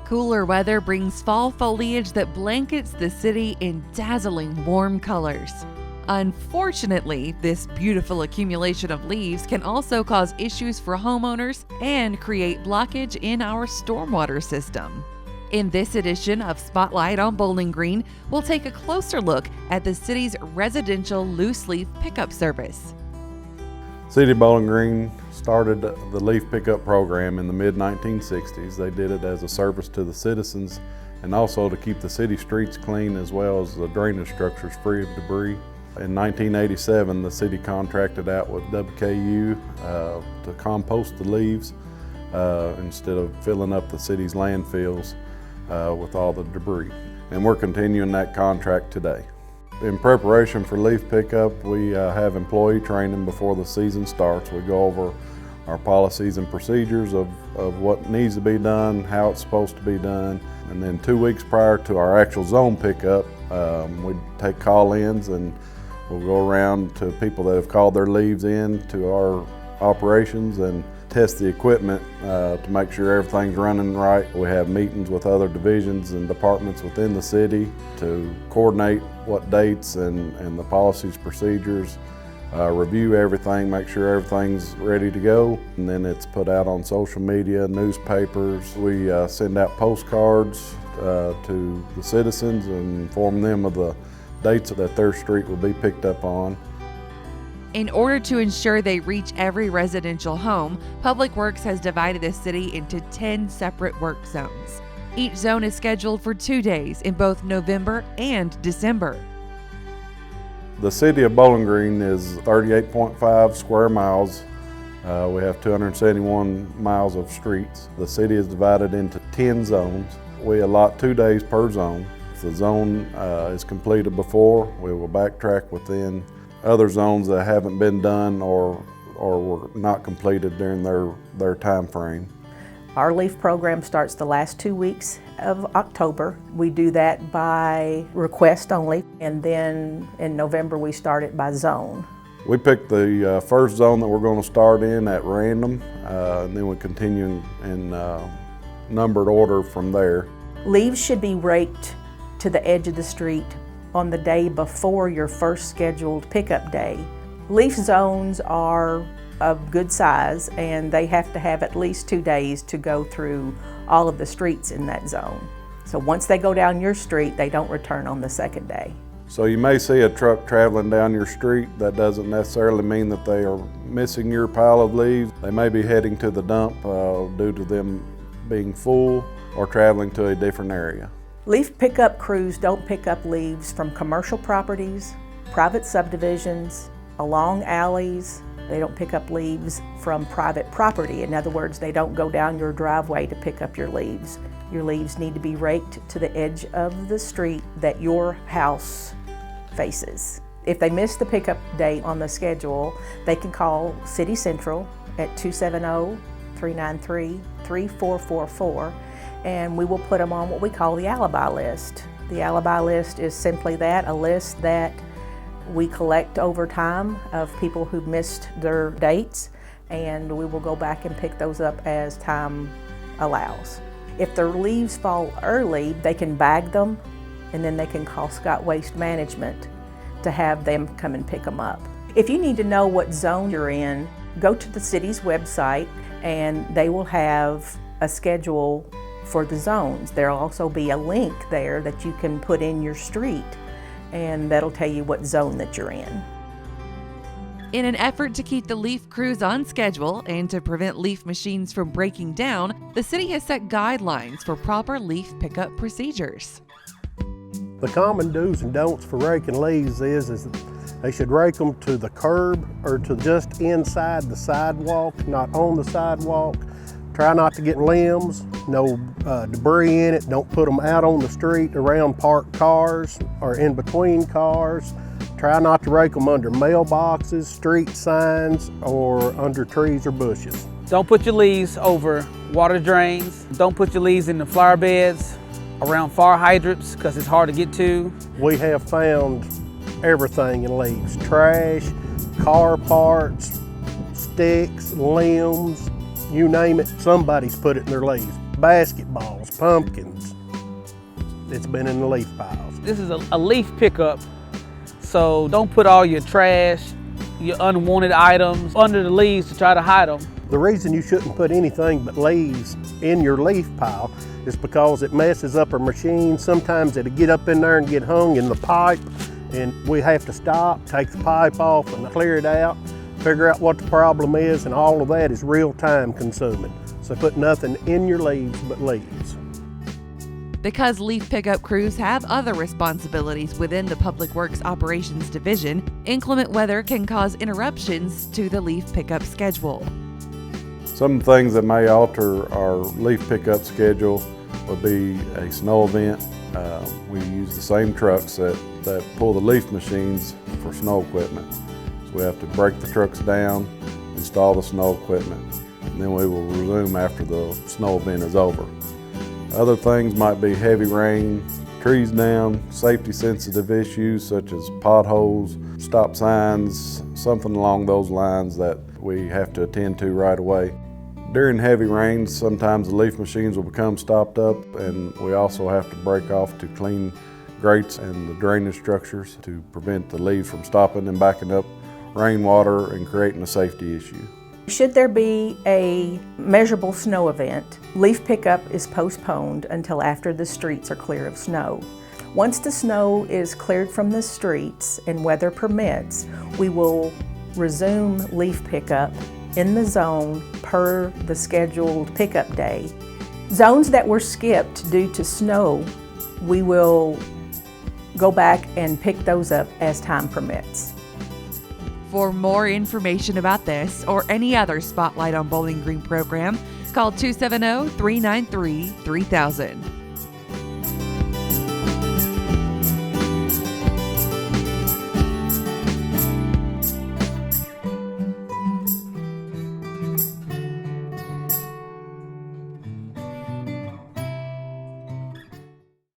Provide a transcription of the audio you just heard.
Cooler weather brings fall foliage that blankets the city in dazzling warm colors. Unfortunately, this beautiful accumulation of leaves can also cause issues for homeowners and create blockage in our stormwater system. In this edition of Spotlight on Bowling Green, we'll take a closer look at the city's residential loose leaf pickup service. City of Bowling Green started the leaf pickup program in the mid-1960s. They did it as a service to the citizens and also to keep the city streets clean as well as the drainage structures free of debris. In 1987, the city contracted out with WKU to compost the leaves instead of filling up the city's landfills with all the debris. And we're continuing that contract today. In preparation for leaf pickup, we have employee training before the season starts. We go over our policies and procedures of what needs to be done, how it's supposed to be done. And then 2 weeks prior to our actual zone pickup, we take call-ins and we'll go around to people that have called their leaves in to our operations and test the equipment to make sure everything's running right. We have meetings with other divisions and departments within the city to coordinate what dates and the policies, procedures, review everything, make sure everything's ready to go. And then it's put out on social media, newspapers. We send out postcards to the citizens and inform them of the dates that their street will be picked up on. In order to ensure they reach every residential home, Public Works has divided the city into 10 separate work zones. Each zone is scheduled for 2 days in both November and December. The city of Bowling Green is 38.5 square miles. We have 271 miles of streets. The city is divided into 10 zones. We allot 2 days per zone. If the zone is completed before, we will backtrack within other zones that haven't been done or were not completed during their time frame. Our leaf program starts the last 2 weeks of October. We do that by request only, and then in November we start it by zone. We pick the first zone that we're going to start in at random, and then we continue in numbered order from there. Leaves should be raked to the edge of the street on the day before your first scheduled pickup day. Leaf zones are of good size and they have to have at least 2 days to go through all of the streets in that zone. So once they go down your street, they don't return on the second day. So you may see a truck traveling down your street. That doesn't necessarily mean that they are missing your pile of leaves. They may be heading to the dump due to them being full or traveling to a different area. Leaf pickup crews don't pick up leaves from commercial properties, private subdivisions, along alleys. They don't pick up leaves from private property. In other words, they don't go down your driveway to pick up your leaves. Your leaves need to be raked to the edge of the street that your house faces. If they miss the pickup date on the schedule, they can call City Central at 270-393-3444. And we will put them on what we call the alibi list. The alibi list is simply that, a list that we collect over time of people who missed their dates, and we will go back and pick those up as time allows. If their leaves fall early, they can bag them, and then they can call Scott Waste Management to have them come and pick them up. If you need to know what zone you're in, go to the city's website, and they will have a schedule for the zones. There'll also be a link there that you can put in your street, and that'll tell you what zone that you're in. In an effort to keep the leaf crews on schedule and to prevent leaf machines from breaking down, the city has set guidelines for proper leaf pickup procedures. The common do's and don'ts for raking leaves is they should rake them to the curb or to just inside the sidewalk, not on the sidewalk. Try not to get limbs, no debris in it. Don't put them out on the street around parked cars or in between cars. Try not to rake them under mailboxes, street signs, or under trees or bushes. Don't put your leaves over water drains. Don't put your leaves in the flower beds, around fire hydrants, because it's hard to get to. We have found everything in leaves: trash, car parts, sticks, limbs, you name it, somebody's put it in their leaves. basketballs, pumpkins. It's been in the leaf piles. This is a leaf pickup, so don't put all your trash, your unwanted items under the leaves to try to hide them. The reason you shouldn't put anything but leaves in your leaf pile is because it messes up our machine. Sometimes it'll get up in there and get hung in the pipe, and we have to stop, take the pipe off and clear it out, figure out what the problem is, and all of that is real time consuming. So put nothing in your leaves but leaves. Because leaf pickup crews have other responsibilities within the Public Works Operations Division, inclement weather can cause interruptions to the leaf pickup schedule. Some things that may alter our leaf pickup schedule would be a snow event. We use the same trucks that pull the leaf machines for snow equipment. So we have to break the trucks down, install the snow equipment, and then we will resume after the snow event is over. Other things might be heavy rain, trees down, safety sensitive issues such as potholes, stop signs, something along those lines that we have to attend to right away. During heavy rains, sometimes the leaf machines will become stopped up, and we also have to break off to clean grates and the drainage structures to prevent the leaves from stopping and backing up rainwater and creating a safety issue. Should there be a measurable snow event, leaf pickup is postponed until after the streets are clear of snow. Once the snow is cleared from the streets and weather permits, we will resume leaf pickup in the zone per the scheduled pickup day. Zones that were skipped due to snow, we will go back and pick those up as time permits. For more information about this or any other Spotlight on Bowling Green program, call 270-393-3000.